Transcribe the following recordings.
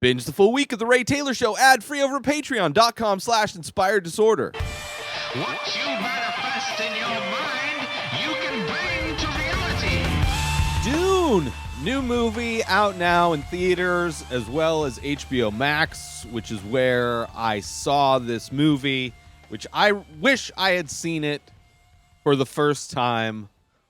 Binge the full week of The Ray Taylor Show ad-free over at patreon.com/inspired disorder. What you manifest in your mind, you can bring to reality. Dune, new movie out now in theaters as well as HBO Max, which is where I saw this movie, which I wish I had seen it for the first time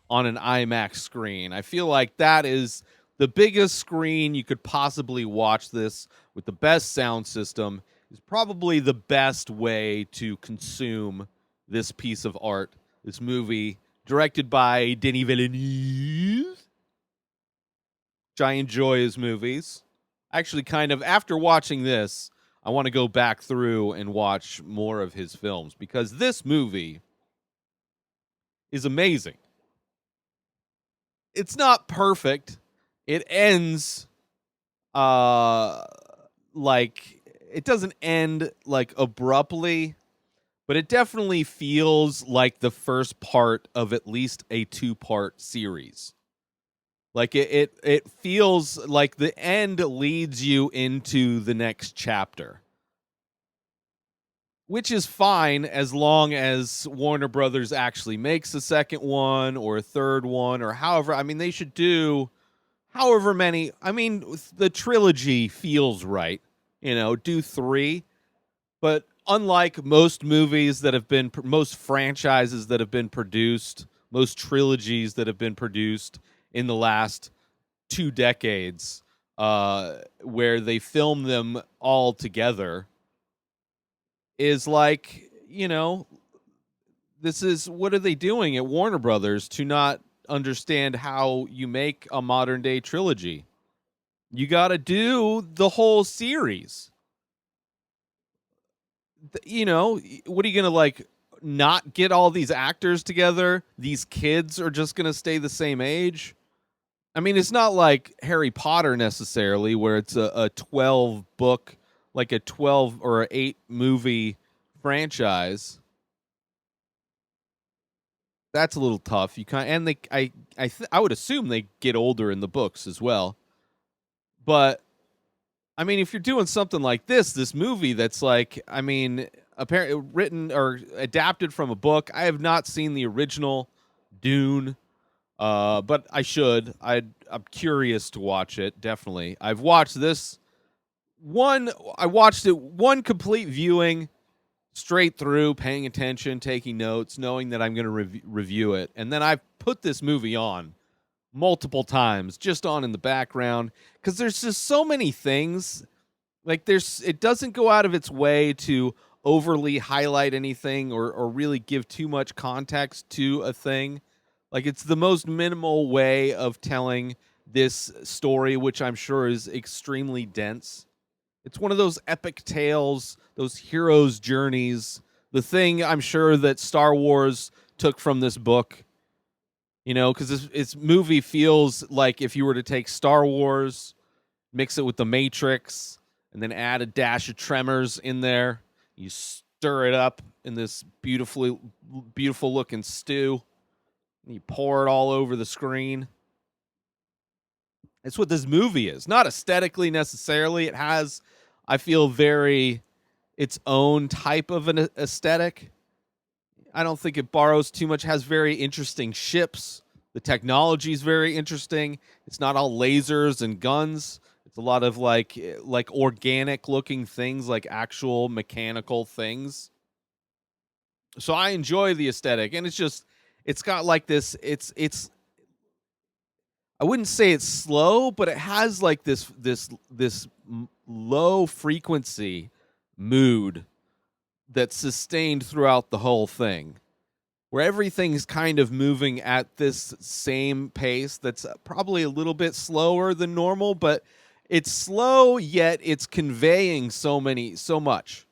on an IMAX screen. I feel like that is the biggest screen you could possibly watch this with, the best sound system, is probably the best way to consume this piece of art, this movie, directed by Denis Villeneuve, which I enjoy his movies. Actually, kind of, after watching this, I want to go back through and watch more of his films, because this movie is amazing. It's not perfect. It ends like, it doesn't end like abruptly, but it definitely feels like the first part of at least a 2-part series. Like it feels like the end leads you into the next chapter, which is fine as long as Warner Brothers actually makes a second one or a third one, or however. I mean, they should do however many. I mean, the trilogy feels right. Do 3. But unlike most movies that have been, most franchises that have been produced, most trilogies that have been produced in the last 2 decades, where they film them all together, is like, this is, what are they doing at Warner Brothers to not understand how you make a modern day trilogy? You got to do the whole series. What are you going to, like, not get all these actors together? These kids are just going to stay the same age. I mean, it's not like Harry Potter necessarily, where it's a 12 book, like a 12 or 8 movie franchise. That's a little tough. I would assume they get older in the books as well. But I mean, if you're doing something like this movie that's like, I mean, apparently written or adapted from a book. I have not seen the original Dune, but I should. I'm curious to watch it. Definitely, I've watched this one. I watched it one complete viewing, straight through, paying attention, taking notes, knowing that I'm going to review it, and then I've put this movie on multiple times, just on in the background, because there's just so many things. Like, it doesn't go out of its way to overly highlight anything or really give too much context to a thing. Like, it's the most minimal way of telling this story, which I'm sure is extremely dense. It's one of those epic tales, those heroes' journeys, the thing I'm sure that Star Wars took from this book. Because this movie feels like if you were to take Star Wars, mix it with The Matrix, and then add a dash of Tremors in there, you stir it up in this beautiful looking stew, and you pour it all over the screen. It's what this movie is. Not aesthetically necessarily. It has, I feel, very its own type of an aesthetic. I don't think it borrows too much. Has very interesting ships. The technology is very interesting. It's not all lasers and guns. It's a lot of like organic looking things, like actual mechanical things. So I enjoy the aesthetic, and it's got like this. It's. I wouldn't say it's slow, but it has like this low frequency mood that's sustained throughout the whole thing, where everything's kind of moving at this same pace that's probably a little bit slower than normal, but it's slow, yet it's conveying so much.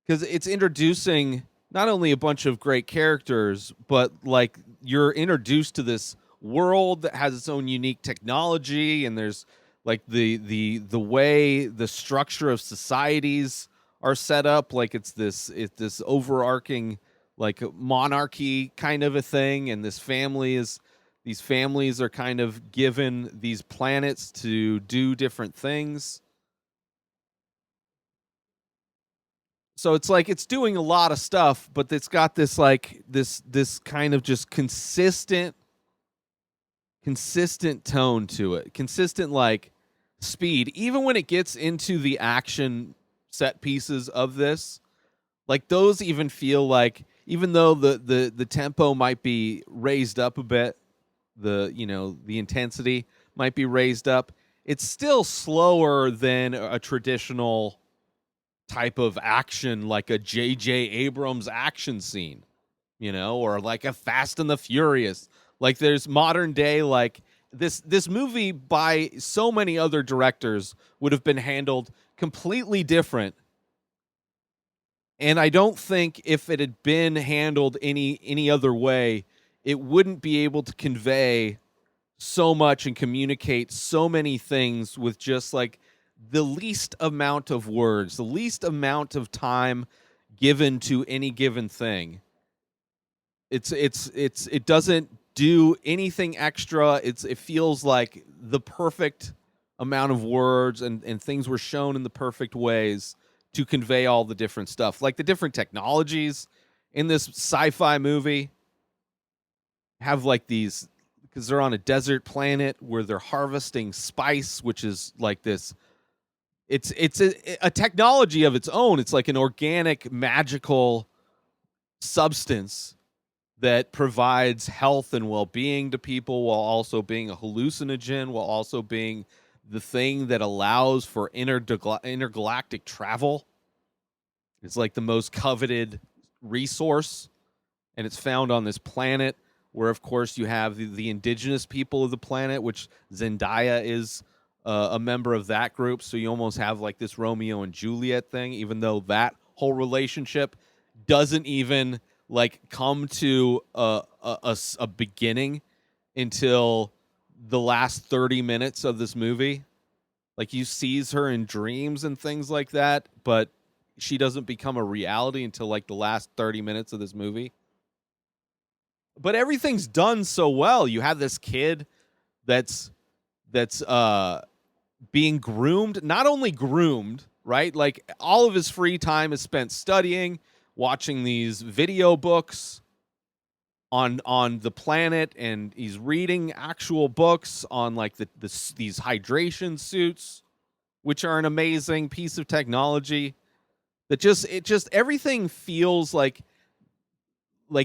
Because it's introducing not only a bunch of great characters, but like you're introduced to this world that has its own unique technology, and there's like the way the structure of societies are set up, like it's this overarching like monarchy kind of a thing, and this family is These families are kind of given these planets to do different things. So it's like it's doing a lot of stuff, but it's got this like this kind of just consistent tone to it. Consistent like speed. Even when it gets into the action set pieces of this, like those even feel like, even though the tempo might be raised up a bit, the intensity might be raised up, it's still slower than a traditional type of action, like a J.J. Abrams action scene, or like a Fast and the Furious. Like there's modern day, like this movie by so many other directors would have been handled completely different. And I don't think if it had been handled any other way, it wouldn't be able to convey so much and communicate so many things with just like the least amount of words, the least amount of time given to any given thing. It doesn't do anything extra. It feels like the perfect amount of words and things were shown in the perfect ways to convey all the different stuff. Like the different technologies in this sci-fi movie have like these, because they're on a desert planet where they're harvesting spice, which is like this. It's a technology of its own. It's like an organic, magical substance that provides health and well-being to people while also being a hallucinogen, while also being the thing that allows for intergalactic travel. It's like the most coveted resource, and it's found on this planet where, of course, you have the indigenous people of the planet, which Zendaya is a member of that group. So you almost have like this Romeo and Juliet thing, even though that whole relationship doesn't even like come to a beginning until the last 30 minutes of this movie. Like you sees her in dreams and things like that, but she doesn't become a reality until like the last 30 minutes of this movie. But everything's done so well. You have this kid that's being groomed, not only groomed, right? Like all of his free time is spent studying, watching these video books on the planet, and he's reading actual books on like these hydration suits, which are an amazing piece of technology that just everything feels like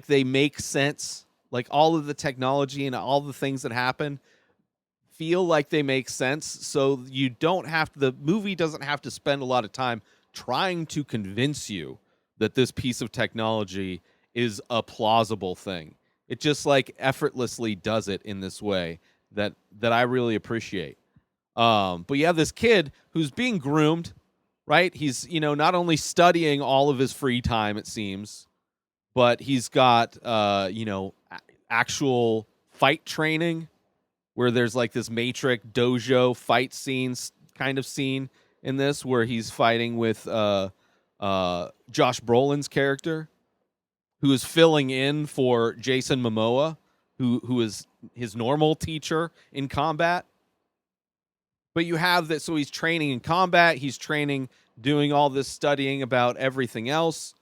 they make sense. Like all of the technology and all the things that happen feel like they make sense. So you don't have to, the movie doesn't have to spend a lot of time trying to convince you that this piece of technology is a plausible thing. It just like effortlessly does it in this way that I really appreciate. But you have this kid who's being groomed, right? He's, not only studying all of his free time, it seems, but he's got, actual fight training where there's like this Matrix dojo fight scenes kind of scene in this where he's fighting with Josh Brolin's character, who is filling in for Jason Momoa, who is his normal teacher in combat. But you have that, so he's training in combat, he's training, doing all this studying about everything else.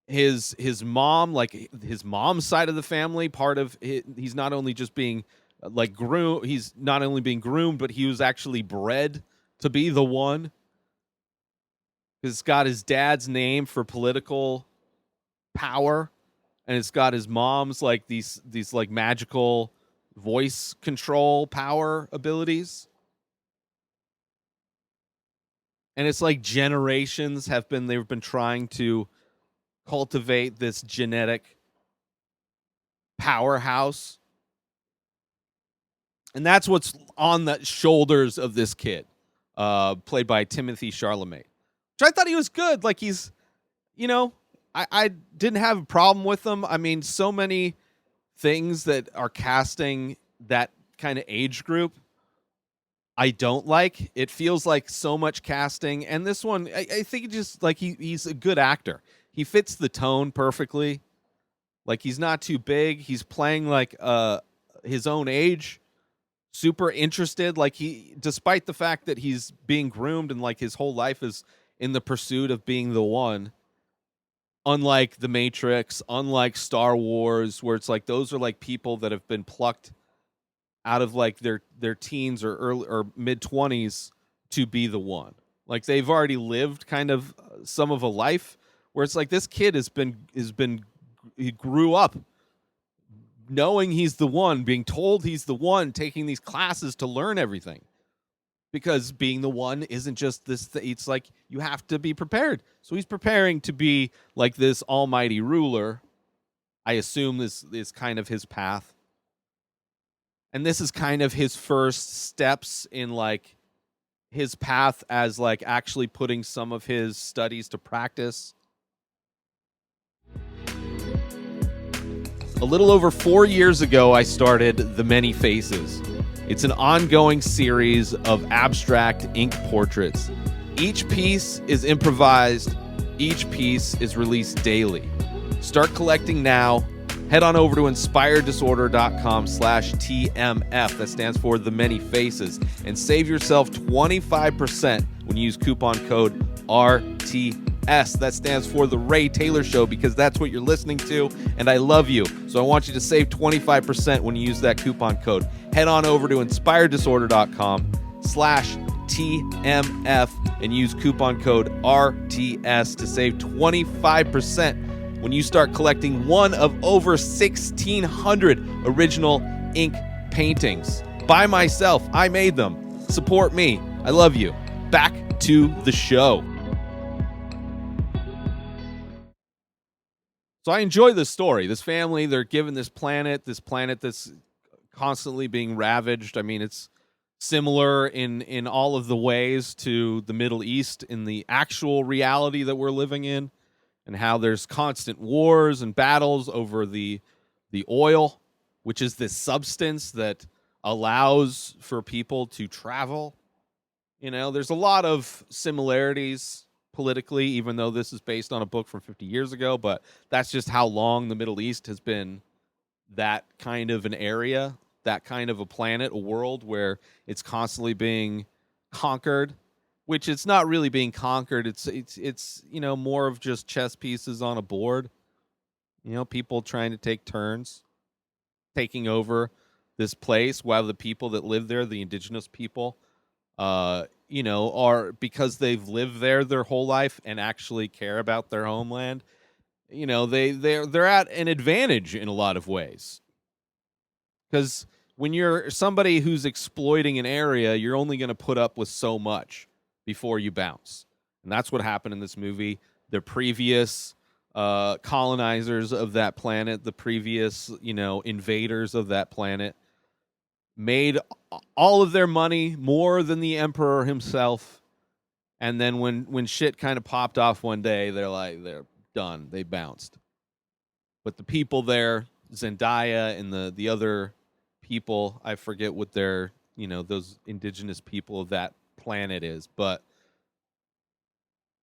His mom, like his mom's side of the family, he's not only just being like groomed, he's not only being groomed, but he was actually bred to be the one. It's got his dad's name for political power, and it's got his mom's like these like magical voice control power abilities. And it's like generations they've been trying to cultivate this genetic powerhouse. And that's what's on the shoulders of this kid, played by Timothy Chalamet. Which I thought he was good. Like he's, I didn't have a problem with him. I mean, so many things that are casting that kind of age group I don't like. It feels like so much casting. And this one, I think just like he's a good actor. He fits the tone perfectly. Like he's not too big. He's playing like a his own age, super interested. Like, he, despite the fact that he's being groomed and like his whole life is in the pursuit of being the one, unlike the Matrix, unlike Star Wars, where it's like those are like people that have been plucked out of like their teens or early or mid 20s to be the one. Like, they've already lived kind of some of a life, where it's like this kid he grew up knowing he's the one, being told he's the one, taking these classes to learn everything. Because being the one isn't just this, it's like you have to be prepared. So he's preparing to be like this almighty ruler. I assume this is kind of his path. And this is kind of his first steps in like his path as like actually putting some of his studies to practice. A little over 4 years ago, I started The Many Faces. It's an ongoing series of abstract ink portraits. Each piece is improvised. Each piece is released daily. Start collecting now. Head on over to inspireddisorder.com/TMF. That stands for The Many Faces. And save yourself 25% when you use coupon code RTS. That stands for The Ray Taylor Show, because that's what you're listening to, and I love you. So I want you to save 25% when you use that coupon code. Head on over to inspireddisorder.com/TMF and use coupon code RTS to save 25% when you start collecting one of over 1,600 original ink paintings. By myself, I made them. Support me. I love you. Back to the show. So I enjoy this story. This family, they're given this planet that's constantly being ravaged. I mean, it's similar in all of the ways to the Middle East in the actual reality that we're living in, and how there's constant wars and battles over the oil, which is this substance that allows for people to travel. You know, there's a lot of similarities politically, even though this is based on a book from 50 years ago, but that's just how long the Middle East has been that kind of an area, that kind of a planet, a world where it's constantly being conquered, which it's not really being conquered. It's you know, more of just chess pieces on a board. You know, people trying to take turns taking over this place, while the people that live there, the indigenous people, you know, are, because they've lived there their whole life and actually care about their homeland. You know, they're at an advantage in a lot of ways, because when you're somebody who's exploiting an area, you're only going to put up with so much before you bounce. And that's what happened in this movie. The previous colonizers of that planet, the previous, you know, invaders of that planet, made all of their money, more than the emperor himself. And then when shit kind of popped off one day, they're done. They bounced. But the people there, Zendaya and the other people, I forget what their, you know, those indigenous people of that planet is, but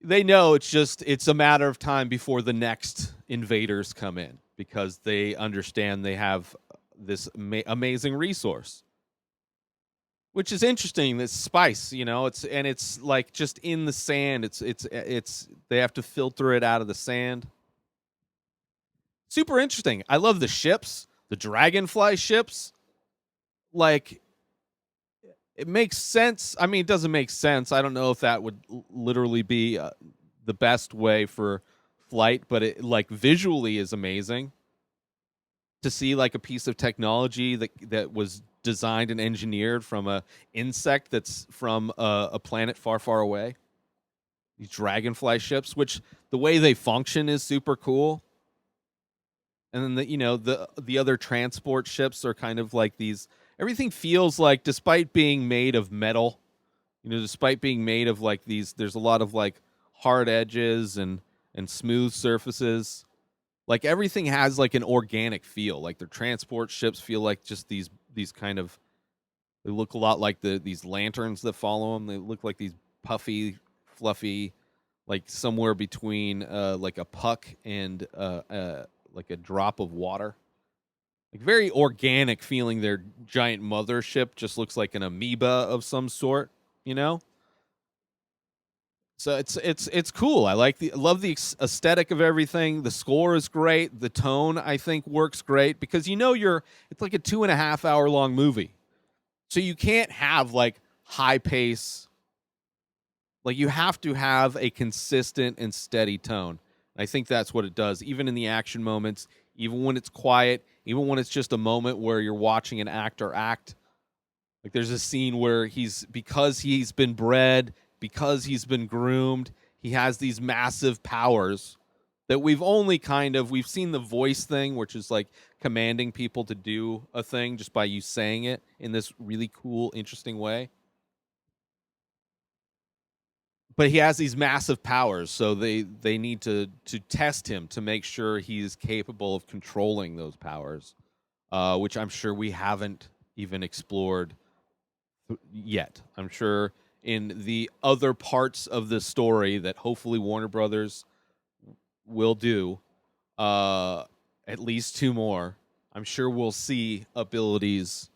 they know it's a matter of time before the next invaders come in, because they understand they have this amazing resource, which is interesting. This spice, you know, it's like just in the sand. It's they have to filter it out of the sand. Super interesting. I love the ships, the Dragonfly ships. Like, it makes sense. I mean, it doesn't make sense. I don't know if that would literally be the best way for flight, but it, like, visually is amazing to see like a piece of technology that was designed and engineered from a insect that's from a planet far, far away. These Dragonfly ships, which the way they function is super cool. And then the other transport ships are kind of like these. Everything feels like, despite being made of metal, you know, despite being made of like these, there's a lot of like hard edges and smooth surfaces. Like, everything has like an organic feel. Like, their transport ships feel like just these kind of, they look a lot like these lanterns that follow them. They look like these puffy, fluffy, like somewhere between like a puck and like a drop of water. like very organic feeling. Their giant mothership just looks like an amoeba of some sort, you know. So it's cool. I love the aesthetic of everything. The score is great. The tone I think works great because it's like a 2.5 hour long movie, so you can't have like high pace. Like you have to have a consistent and steady tone. I think that's what it does, even in the action moments, even when it's quiet, even when it's just a moment where you're watching an actor act. Like there's a scene where because he's been bred, because he's been groomed, he has these massive powers that we've seen the voice thing, which is like commanding people to do a thing just by you saying it in this really cool, interesting way. But he has these massive powers, so they need to test him to make sure he's capable of controlling those powers, which I'm sure we haven't even explored yet. I'm sure in the other parts of the story that hopefully Warner Brothers will do, at least 2 more. I'm sure we'll see abilities,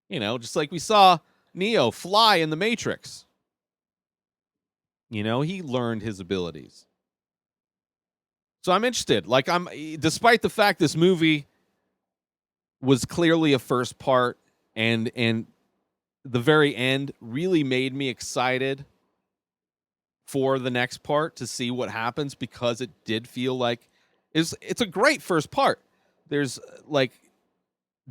just like we saw Neo fly in the Matrix. He learned his abilities. So I'm interested. Despite the fact this movie was clearly a first part, and the very end really made me excited for the next part to see what happens, because it did feel like it's a great first part. There's like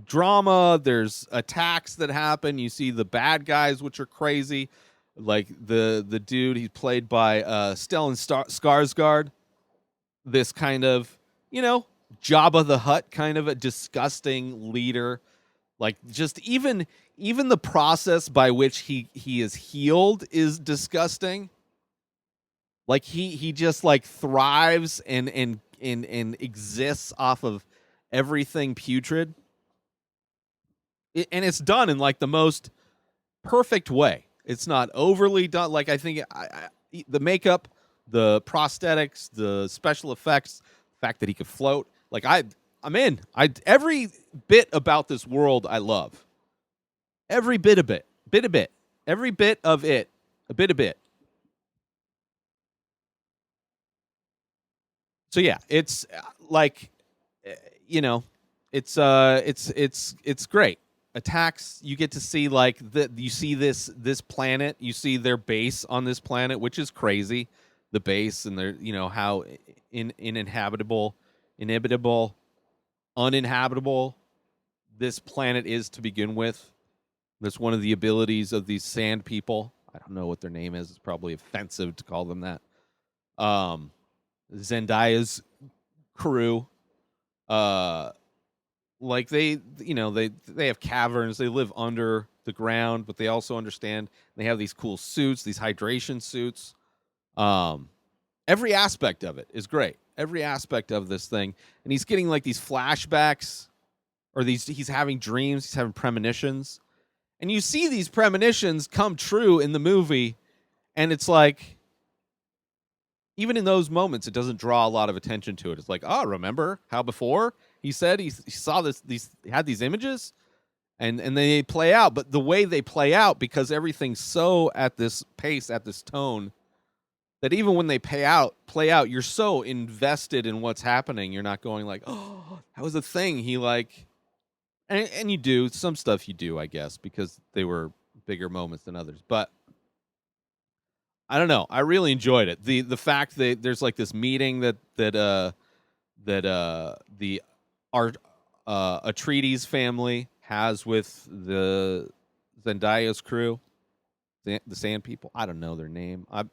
drama, there's attacks that happen, you see the bad guys, which are crazy, like the dude, he's played by Stellan Skarsgård, this kind of, Jabba the Hutt kind of a disgusting leader. Like just even the process by which he is healed is disgusting. Like he just like thrives and exists off of everything putrid. And it's done in like the most perfect way. It's not overly done. Like I think the makeup, the prosthetics, the special effects, the fact that he could float. Like I'm in. Every bit about this world I love. Every bit of it. Every bit of it. A bit. So yeah, it's like it's great. Attacks, you get to see you see this planet, you see their base on this planet, which is crazy. The base, and their how uninhabitable this planet is to begin with. That's one of the abilities of these sand people. I don't know what their name is. It's probably offensive to call them that. Zendaya's crew, like they have caverns, they live under the ground, but they also understand they have these cool suits, these hydration suits. Every aspect of it is great. Every aspect of this thing, and he's getting like these flashbacks, or he's having dreams, he's having premonitions, and you see these premonitions come true in the movie, and it's like, even in those moments, it doesn't draw a lot of attention to it. It's like, oh, remember how before he said he saw he had these images, and they play out. But the way they play out, because everything's so at this pace, at this tone, that even when they play out, you're so invested in what's happening. You're not going like, oh, that was a thing. He like, and you do some stuff, you do, I guess, because they were bigger moments than others, but. I don't know. I really enjoyed it. The fact that there's like this meeting that the Atreides family has with the Zendaya's crew, the Sand People. I don't know their name. I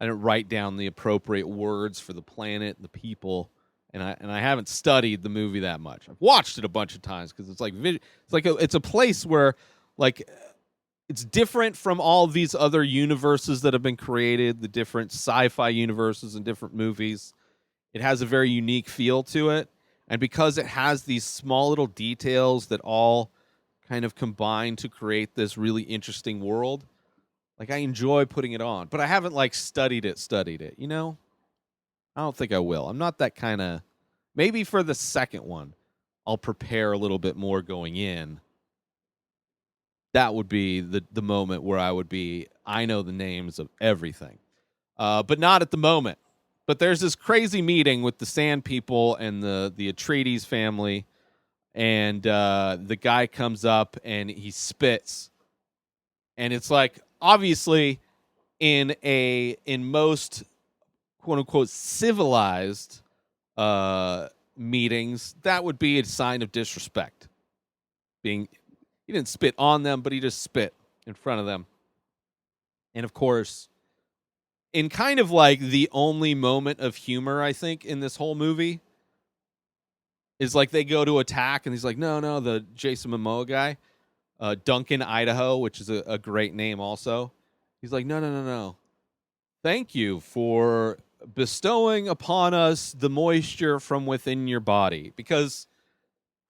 didn't write down the appropriate words for the planet, the people, and I haven't studied the movie that much. I've watched it a bunch of times because it's a place where like. It's different from all these other universes that have been created, the different sci-fi universes and different movies. It has a very unique feel to it. And because it has these small little details that all kind of combine to create this really interesting world, like I enjoy putting it on. But I haven't like studied it, I don't think I will. I'm not that kind of... Maybe for the second one. I'll prepare a little bit more going in. That would be the moment where I know the names of everything. But not at the moment. But there's this crazy meeting with the Sand People and the Atreides family, and the guy comes up and he spits, and it's like, obviously in most quote unquote civilized meetings, that would be a sign of disrespect. He didn't spit on them, but he just spit in front of them. And of course, in kind of like the only moment of humor, I think, in this whole movie, is like they go to attack, and he's like, no, the Jason Momoa guy, Duncan, Idaho, which is a great name also. He's like, no. Thank you for bestowing upon us the moisture from within your body. Because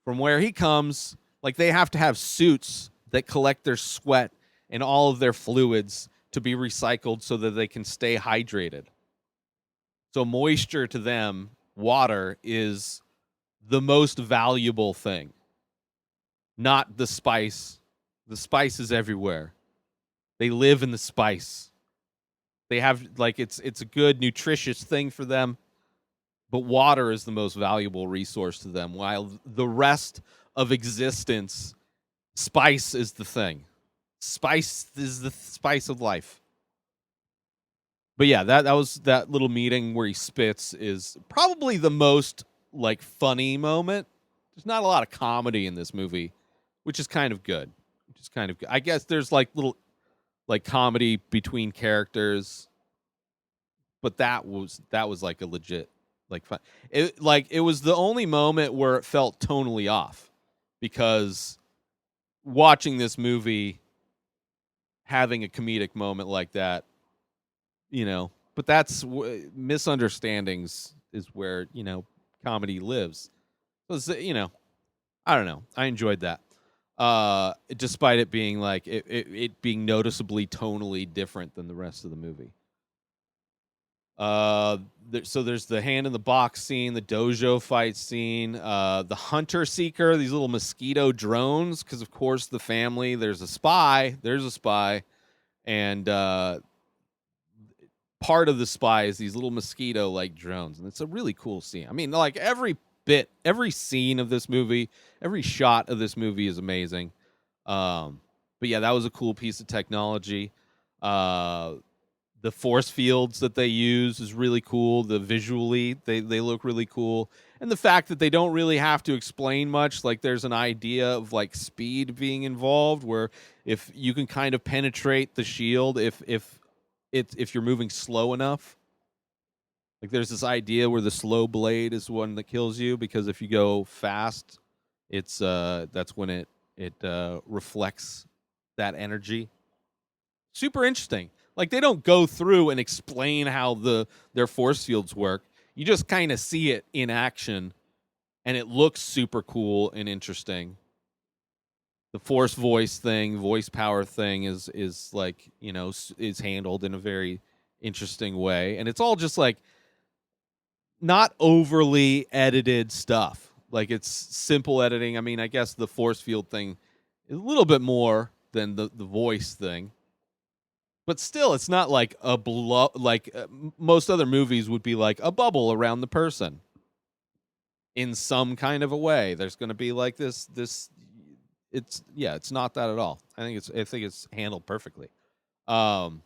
from where he comes, like, they have to have suits that collect their sweat and all of their fluids to be recycled so that they can stay hydrated. So moisture to them, water, is the most valuable thing. Not the spice. The spice is everywhere. They live in the spice. They have, like, it's a good, nutritious thing for them. But water is the most valuable resource to them, while the rest of existence, spice is the thing. Spice is the spice of life. But yeah, that was that little meeting where he spits is probably the most, like, funny moment. There's not a lot of comedy in this movie, which is kind of good. I guess there's like little, like, comedy between characters, but that was like a legit, like, fun. It was the only moment where it felt tonally off, because watching this movie, having a comedic moment like that, but that's misunderstandings is where, comedy lives. So, I don't know. I enjoyed that. Despite it being like it being noticeably tonally different than the rest of the movie. So there's the hand in the box scene, the dojo fight scene, the hunter seeker, these little mosquito drones, because of course the family, there's a spy, and part of the spy is these little mosquito like drones, and it's a really cool scene. I mean, like, every scene of this movie, every shot of this movie is amazing. But yeah, that was a cool piece of technology. The force fields that they use is really cool. Visually, they look really cool. And the fact that they don't really have to explain much, like, there's an idea of, like, speed being involved, where if you can kind of penetrate the shield if you're moving slow enough. Like, there's this idea where the slow blade is one that kills you, because if you go fast, it's that's when it reflects that energy. Super interesting. Like, they don't go through and explain how their force fields work. You just kind of see it in action, and it looks super cool and interesting. The voice power thing is like, is handled in a very interesting way, and it's all just like not overly edited stuff. Like, it's simple editing. I mean, I guess the force field thing is a little bit more than the voice thing. But still, it's not like most other movies would be, like a bubble around the person in some kind of a way. There's going to be like this. It's not that at all. I think it's handled perfectly. Then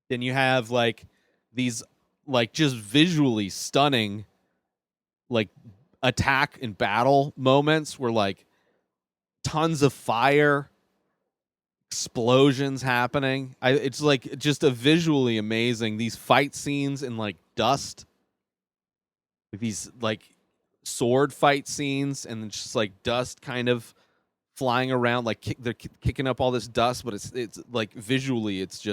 you have, like, these, like, just visually stunning, like, attack and battle moments where, like, tons of fire, explosions happening. It's like just a visually amazing, these fight scenes in, like, dust, like these, like, sword fight scenes, and just, like, dust kind of flying around, like, they're kicking up all this dust, but it's like, visually it's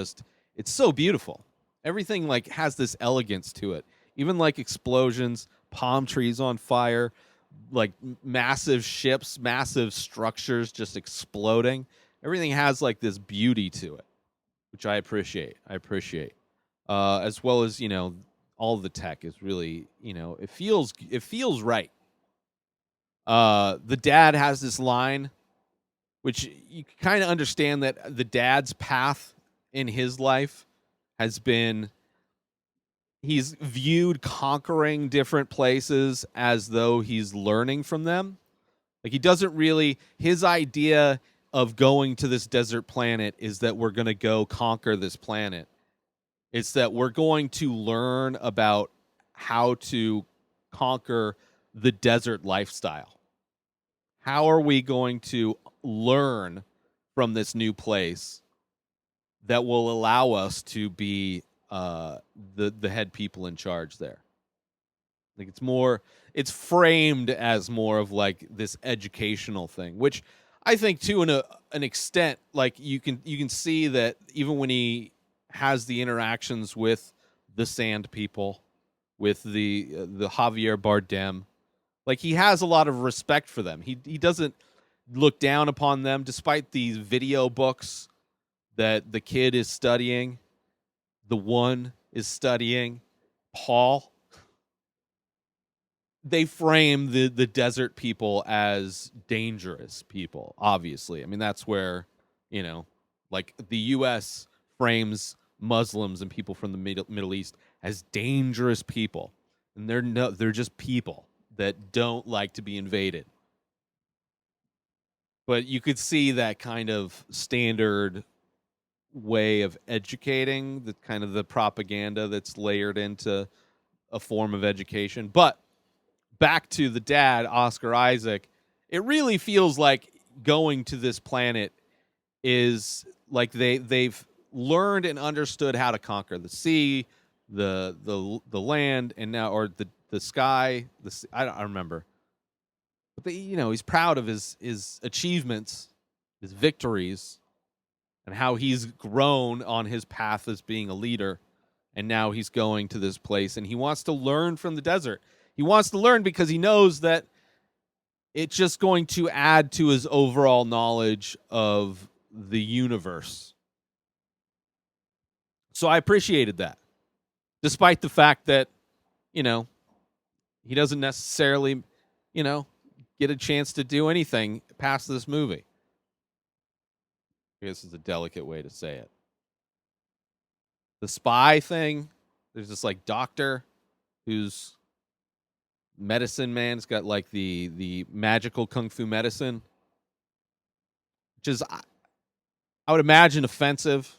so beautiful. Everything, like, has this elegance to it. Even, like, explosions, palm trees on fire, like, massive ships, massive structures just exploding. Everything has, like, this beauty to it, which I appreciate. As well as, all the tech is really, it feels right. The dad has this line, which you kind of understand that the dad's path in his life has been he's viewed conquering different places as though he's learning from them. Like he doesn't really his idea of going to this desert planet is that we're going to go conquer this planet. It's that we're going to learn about how to conquer the desert lifestyle. How are we going to learn from this new place that will allow us to be the head people in charge there? Like it's framed as more of like this educational thing, which I think to an extent, like you can see that even when he has the interactions with the Sand People, with the Javier Bardem, like he has a lot of respect for them. He doesn't look down upon them, despite these video books that the kid is studying. The one is studying, Paul. They frame the desert people as dangerous people, obviously. I mean, that's where, like the U.S. frames Muslims and people from the Middle East as dangerous people. And they're just people that don't like to be invaded. But you could see that kind of standard way of educating, the kind of the propaganda that's layered into a form of education. But back to the dad, Oscar Isaac, it really feels like going to this planet is like they've learned and understood how to conquer the sea, the land, and now or the sky. I don't remember, but he's proud of his achievements, his victories, and how he's grown on his path as being a leader. And now he's going to this place, and he wants to learn from the desert. He wants to learn because he knows that it's just going to add to his overall knowledge of the universe. So I appreciated that, despite the fact that, he doesn't necessarily, get a chance to do anything past this movie. I guess is a delicate way to say it. The spy thing, there's this like doctor who's medicine man. It's got like the magical kung fu medicine, which is I would imagine offensive,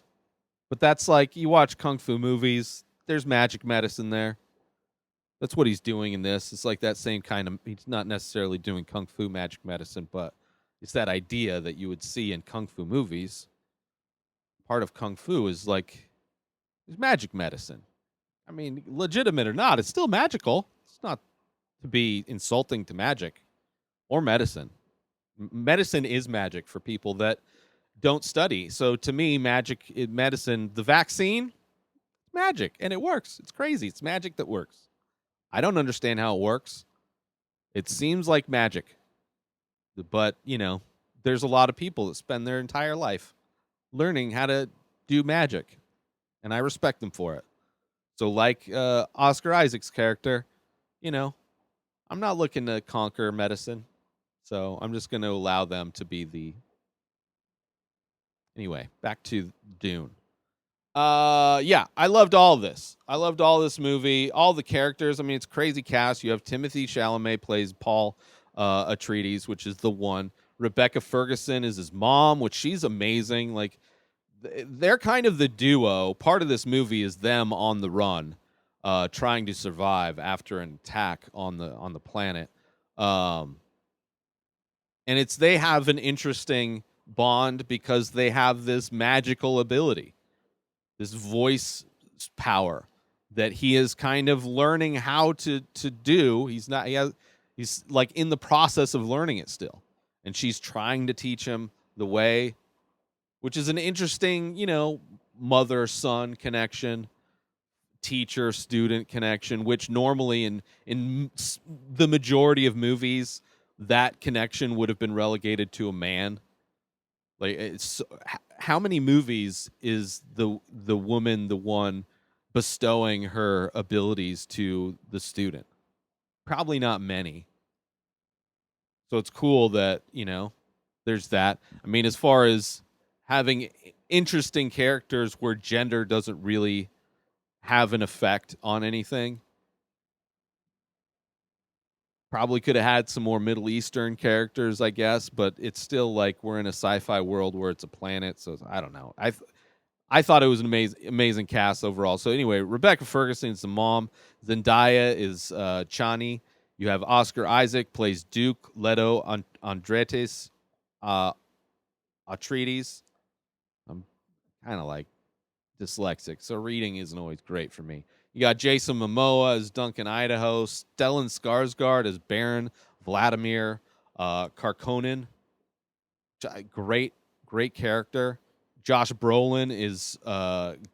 but that's like you watch kung fu movies. There's magic medicine there. That's what he's doing in this. It's like that same kind of. He's not necessarily doing kung fu magic medicine, but it's that idea that you would see in kung fu movies. Part of kung fu is like magic medicine. I mean, legitimate or not, it's still magical. It's not to be insulting to magic or medicine. Medicine is magic for people that don't study. So to me, medicine, the vaccine, magic, and it works. It's crazy. It's magic that works. I don't understand how it works. It seems like magic. But, there's a lot of people that spend their entire life learning how to do magic. And I respect them for it. So like Oscar Isaac's character, I'm not looking to conquer medicine. So I'm just going to allow them to be the... Anyway, back to Dune. Yeah, I loved all of this. I loved all this movie, all the characters. I mean, it's a crazy cast. You have Timothy Chalamet plays Paul Atreides, which is the one. Rebecca Ferguson is his mom, which she's amazing. Like, they're kind of the duo. Part of this movie is them on the run, trying to survive after an attack on the planet. And they have an interesting bond because they have this magical ability, this voice power that he is kind of learning how to do. He's like in the process of learning it still. And she's trying to teach him the way, which is an interesting, mother-son connection, teacher-student connection, which normally in the majority of movies, that connection would have been relegated to a man. Like, how many movies is the woman the one bestowing her abilities to the student? Probably not many. So it's cool that, there's that. I mean, as far as having interesting characters where gender doesn't really have an effect on anything, probably could have had some more Middle Eastern characters, I guess, but it's still like we're in a sci-fi world where it's a planet, so I don't know. I thought it was an amazing cast overall. So anyway, Rebecca Ferguson is the mom. Zendaya is Chani. You have Oscar Isaac plays Duke. Leto Andretes Atreides. I'm kind of like dyslexic, so reading isn't always great for me. You got Jason Momoa as Duncan Idaho. Stellan Skarsgård as Baron Vladimir Karkonen. Great character. Josh Brolin is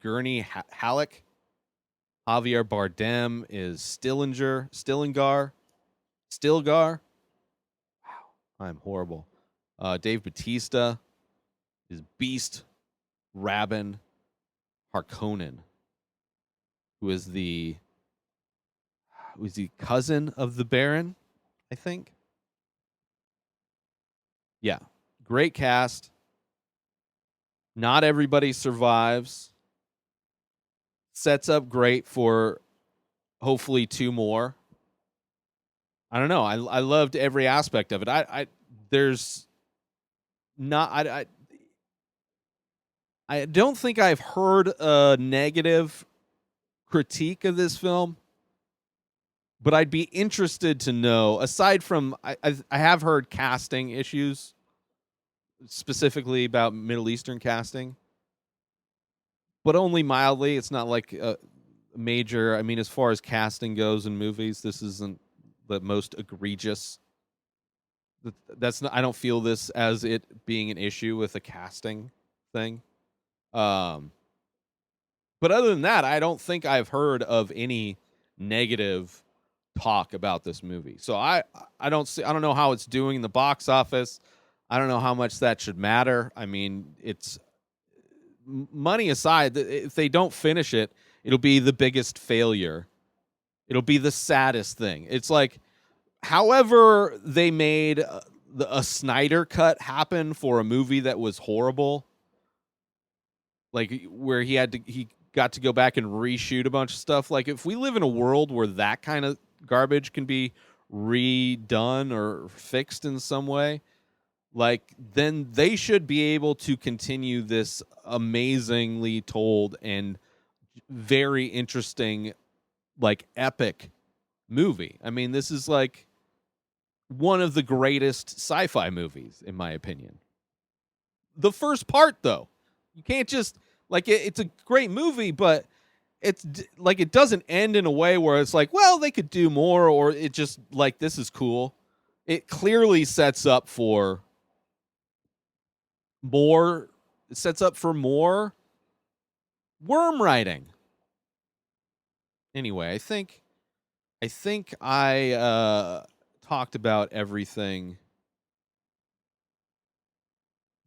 Gurney Halleck. Javier Bardem is Stilgar. Wow, I'm horrible. Dave Bautista is Beast Rabin Harkonnen, who is the cousin of the Baron, I think. Yeah, great cast. Not everybody survives. Sets up great for hopefully 2 more. I don't know. I loved every aspect of it. There's not. I don't think I've heard a negative critique of this film, but I'd be interested to know. Aside from, I have heard casting issues, specifically about Middle Eastern casting, but only mildly. It's not like a major. I mean, as far as casting goes in movies, this isn't the most egregious. That's not. I don't feel this as it being an issue with a casting thing. But other than that, I don't think I've heard of any negative talk about this movie. So I don't know how it's doing in the box office. I don't know how much that should matter. I mean, it's money aside, if they don't finish it, it'll be the biggest failure. It'll be the saddest thing. It's like, however they made a Snyder cut happen for a movie that was horrible, like where he got to go back and reshoot a bunch of stuff. Like, if we live in a world where that kind of garbage can be redone or fixed in some way, like, then they should be able to continue this amazingly told and very interesting, like, epic movie. I mean, this is like one of the greatest sci-fi movies, in my opinion. The first part, though, you can't just, like, it's a great movie, but it's like it doesn't end in a way where it's like, well, they could do more, or it just like, this is cool. It clearly sets up for more. It sets up for more worm writing. Anyway, I think I talked about everything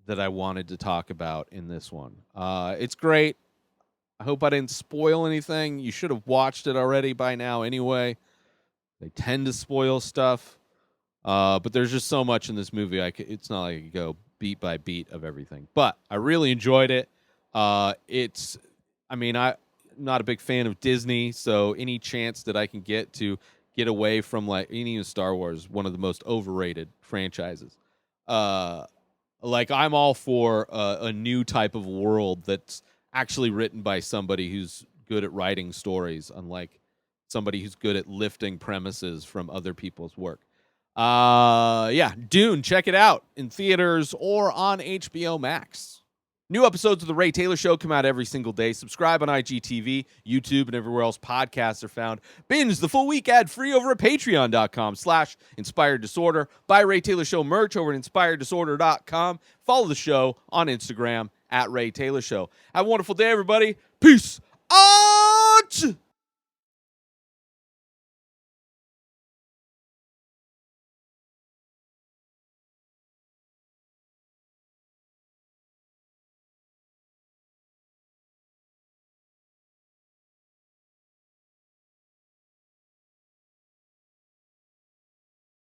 that I wanted to talk about in this one. It's great. I hope I didn't spoil anything. You should have watched it already by now anyway. They tend to spoil stuff. But there's just so much in this movie. It's not like I could go beat by beat of everything. But I really enjoyed it. I'm not a big fan of Disney, so any chance that I can get away from, like, any of Star Wars, one of the most overrated franchises. Like, I'm all for a new type of world that's actually written by somebody who's good at writing stories, unlike somebody who's good at lifting premises from other people's work. Dune, check it out in theaters or on HBO Max. New episodes of The Ray Taylor Show come out every single day. Subscribe on IGTV, YouTube, and everywhere else podcasts are found. Binge the full week ad-free over at patreon.com/Inspired Disorder. Buy Ray Taylor Show merch over at inspireddisorder.com. Follow the show on Instagram at Ray Taylor Show. Have a wonderful day, everybody. Peace out!